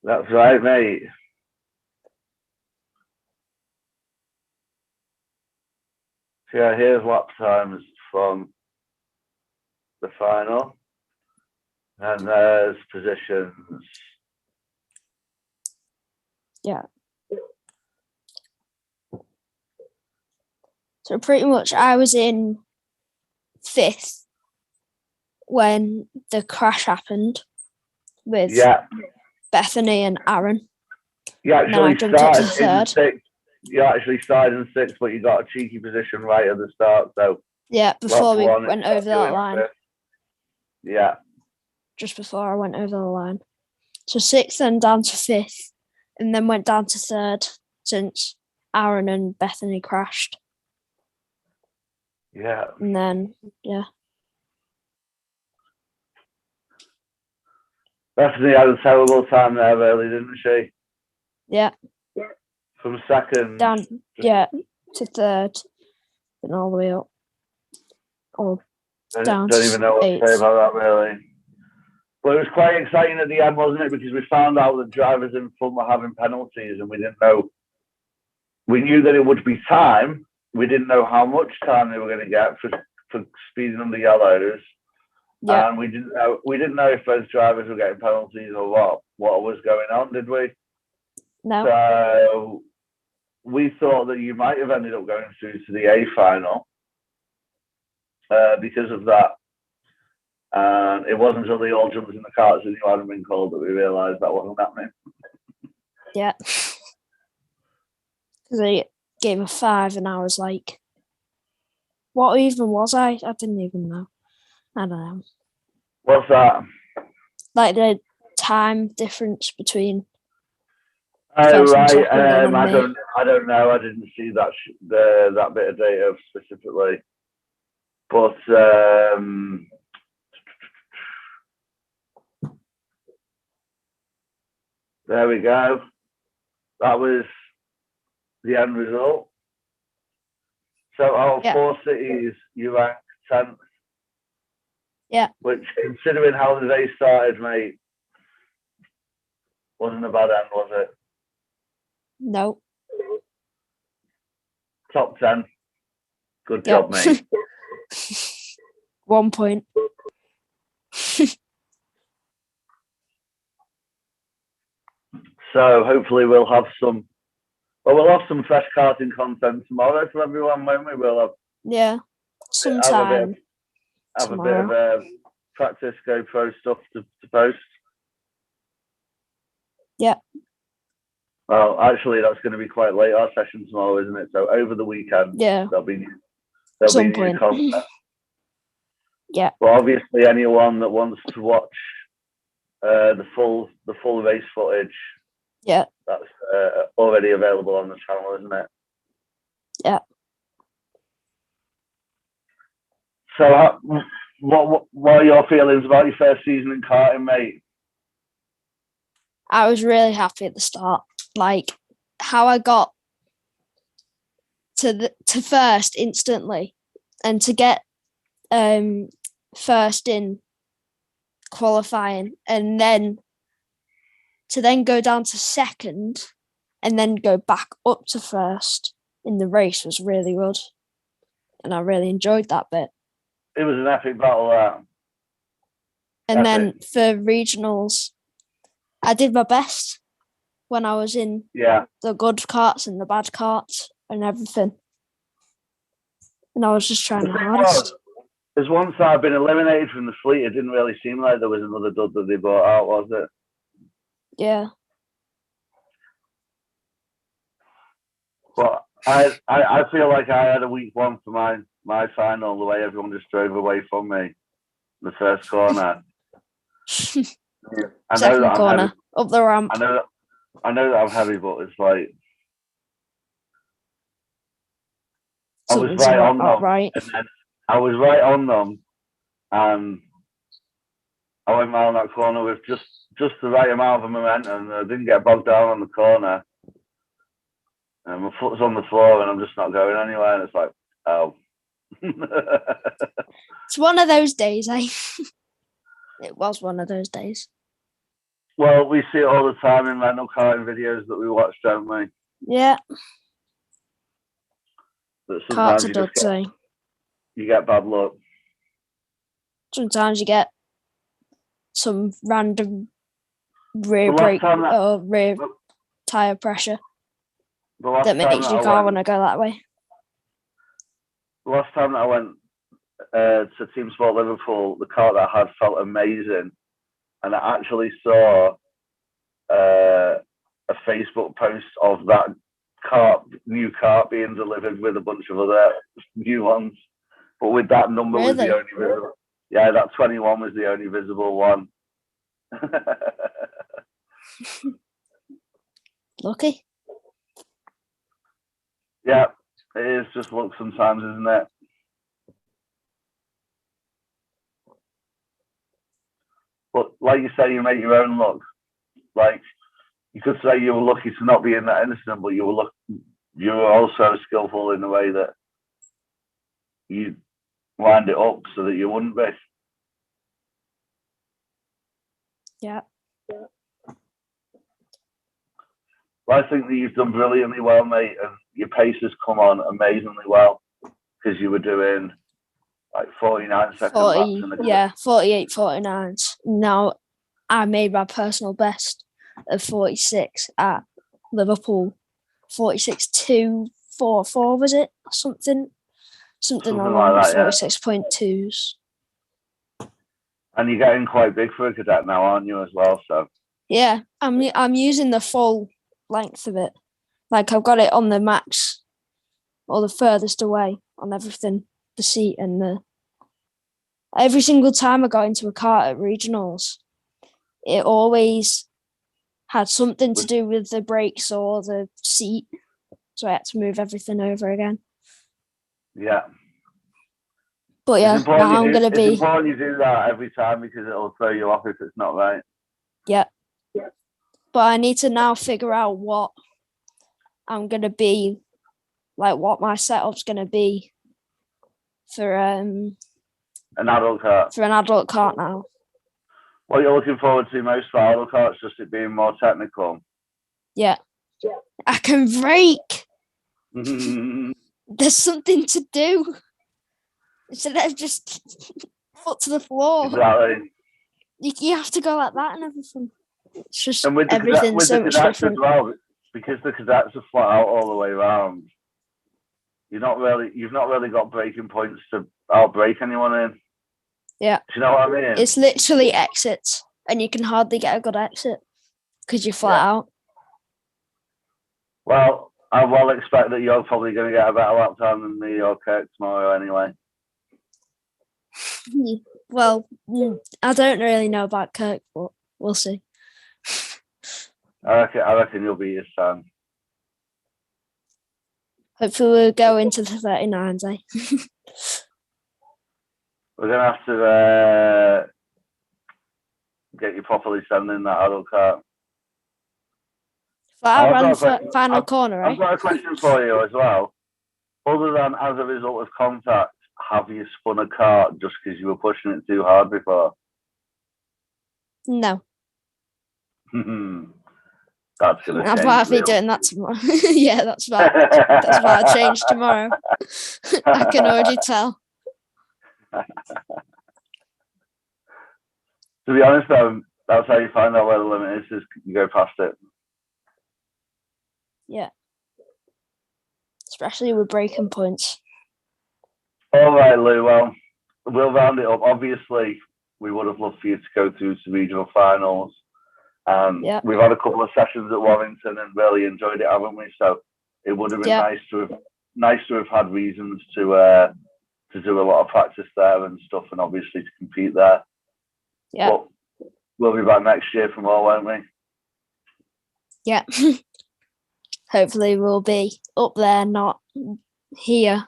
Speaker 2: That's right, mate. So yeah, here's lap times from the final. And there's positions.
Speaker 3: Yeah. So pretty much I was in 5th when the crash happened with Bethany and Aaron.
Speaker 2: You
Speaker 3: And then I
Speaker 2: actually
Speaker 3: jumped up to
Speaker 2: started in
Speaker 3: 3rd.
Speaker 2: 6th. You actually started in 6th, but you got a cheeky position right at the start. So
Speaker 3: Yeah, before we
Speaker 2: one,
Speaker 3: went over that line.
Speaker 2: Yeah.
Speaker 3: Just before I went over the line. So 6th, then down to 5th, and then went down to 3rd since Aaron and Bethany crashed.
Speaker 2: Yeah.
Speaker 3: And then, yeah.
Speaker 2: Bethany had a terrible time there, really, didn't she?
Speaker 3: Yeah.
Speaker 2: From 2nd
Speaker 3: down, to 3rd, and all the way up. Or down
Speaker 2: don't even know what to say about that, really. But it was quite exciting at the end, wasn't it? Because we found out that drivers in front were having penalties, and we didn't know. We knew that it would be time. We didn't know how much time they were going to get for speeding under yellows. Yeah. And we didn't know if those drivers were getting penalties or what was going on, did we?
Speaker 3: No.
Speaker 2: So we thought that you might have ended up going through to the A final because of that. And it wasn't until they all jumped in the carts and you hadn't been called that we realised that wasn't happening.
Speaker 3: Yeah. Because they gave a 5 and I was like, what even was I? I didn't even know. I don't know.
Speaker 2: What's that?
Speaker 3: Like the time difference between.
Speaker 2: Oh right, I don't know. I didn't see that that bit of data specifically, but there we go. That was the end result. So out of 4 cities, you ranked 10th.
Speaker 3: Yeah.
Speaker 2: Which, considering how the day started, mate, wasn't a bad end, was it?
Speaker 3: No.
Speaker 2: Top 10. Good job, mate.
Speaker 3: 1 point.
Speaker 2: So hopefully we'll have some fresh karting content tomorrow for everyone, won't we? We'll have
Speaker 3: sometime
Speaker 2: have a bit of practice GoPro stuff to post.
Speaker 3: Yeah.
Speaker 2: Well, actually, that's going to be quite late our session tomorrow, isn't it? So over the weekend, there'll be new content.
Speaker 3: Yeah.
Speaker 2: Well, obviously, anyone that wants to watch the full race footage, that's already available on the channel, isn't it?
Speaker 3: Yeah.
Speaker 2: So, what are your feelings about your first season in karting, mate?
Speaker 3: I was really happy at the start. Like how I got to first instantly, and to get first in qualifying, and then to go down to second, and then go back up to first in the race was really good, and I really enjoyed that bit.
Speaker 2: It was an epic battle, that.
Speaker 3: And then for regionals, I did my best when I was in the good carts and the bad carts and everything. And I was just trying my hardest.
Speaker 2: Because once I'd been eliminated from the fleet, it didn't really seem like there was another dud that they brought out, was it?
Speaker 3: Yeah.
Speaker 2: But I feel like I had a weak one for my final, the way everyone just drove away from me in the first corner.
Speaker 3: Second corner, up the ramp.
Speaker 2: I know that I'm heavy, but it's like I was right on them.
Speaker 3: Right.
Speaker 2: And then I was right on them, and I went around that corner with just the right amount of momentum, and I didn't get bogged down on the corner. And my foot's on the floor, and I'm just not going anywhere. And it's like, oh.
Speaker 3: It's one of those days, eh? It was one of those days.
Speaker 2: Well, we see it all the time in rental karting videos that we watch, don't we?
Speaker 3: Yeah.
Speaker 2: But sometimes you get bad luck.
Speaker 3: Sometimes you get some random rear brake or rear tyre pressure that makes your car want to go that way.
Speaker 2: last time that I went to Team Sport Liverpool, the cart that I had felt amazing, and I actually saw a Facebook post of that new cart being delivered with a bunch of other new ones, but with that number was the only visible. Yeah, that 21 was the only visible one.
Speaker 3: Lucky.
Speaker 2: Yeah, it is just luck sometimes, isn't it? But like you say, you make your own luck. Like, you could say you were lucky to not be in that incident, but you were also skillful in the way that you lined it up so that you wouldn't be.
Speaker 3: Yeah.
Speaker 2: Well, I think that you've done brilliantly well, mate, and your pace has come on amazingly well because you were doing like 49 second
Speaker 3: 40,
Speaker 2: laps.
Speaker 3: yeah, 48, 49. Now I made my personal best of 46 at Liverpool. 46.244 was it? Something along
Speaker 2: like that,
Speaker 3: 46.2s.
Speaker 2: And you're getting quite big for a cadet now, aren't you, as well? So
Speaker 3: yeah, I'm using the full length of it. Like, I've got it on the max or the furthest away on everything, the seat and the. Every single time I got into a cart at regionals, it always had something to do with the brakes or the seat, so I had to move everything over again.
Speaker 2: Yeah.
Speaker 3: But yeah, now I'm gonna be.
Speaker 2: It's important you do that every time because it'll throw you off if it's not right.
Speaker 3: Yeah. But I need to now figure out what I'm gonna be, like what my setup's gonna be for
Speaker 2: an adult cart.
Speaker 3: For an adult cart now.
Speaker 2: What you're looking forward to most for adult carts, just it being more technical.
Speaker 3: Yeah. I can brake. There's something to do. Instead of just foot to the floor.
Speaker 2: Exactly.
Speaker 3: You have to go like that and everything. It's just
Speaker 2: and with
Speaker 3: everything's so much different.
Speaker 2: As well, because the cadets are flat out all the way around. You've not really got braking points to outbrake anyone in.
Speaker 3: Yeah.
Speaker 2: Do you know what I mean?
Speaker 3: It's literally exits, and you can hardly get a good exit because you're flat out.
Speaker 2: Well, I will expect that you're probably going to get a better lap time than me or Kirk tomorrow anyway.
Speaker 3: Well, I don't really know about Kirk, but we'll see.
Speaker 2: I reckon you'll beat his time.
Speaker 3: Hopefully we'll go into the 39s, eh?
Speaker 2: We're going to have to get you properly sending that adult cart.
Speaker 3: Around the final corner, right?
Speaker 2: I've got a question for you as well. Other than as a result of contact, have you spun a cart just because you were pushing it too hard before?
Speaker 3: No.
Speaker 2: That's going to change.
Speaker 3: I'll probably be doing that tomorrow. Yeah, that's about to change tomorrow. I can already tell.
Speaker 2: To be honest, though, that's how you find out where the limit is you go past it.
Speaker 3: Yeah. Especially with braking points.
Speaker 2: All right, Lou. Well, we'll round it up. Obviously, we would have loved for you to go through some regional finals. We've had a couple of sessions at Warrington and really enjoyed it, haven't we? So it would have been nice to have had reasons to do a lot of practice there and stuff, and obviously to compete there.
Speaker 3: Yeah.
Speaker 2: But we'll be back next year for more, won't we?
Speaker 3: Yeah. Hopefully we'll be up there, not here.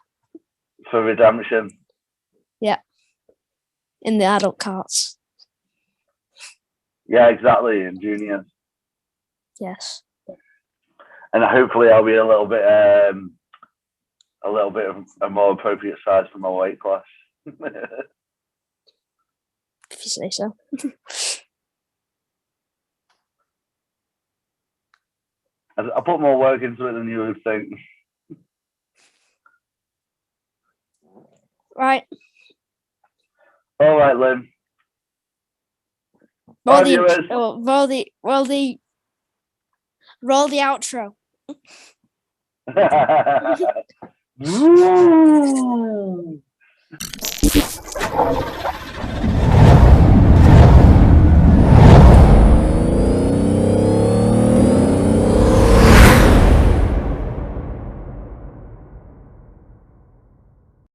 Speaker 2: For redemption.
Speaker 3: Yeah. In the adult carts.
Speaker 2: Yeah, exactly. In juniors.
Speaker 3: Yes.
Speaker 2: And hopefully I'll be a little bit of a more appropriate size for my weight class.
Speaker 3: If you say so.
Speaker 2: I put more work into it than you would think.
Speaker 3: Right.
Speaker 2: All right, Lynn.
Speaker 3: Roll the outro.
Speaker 2: Woo!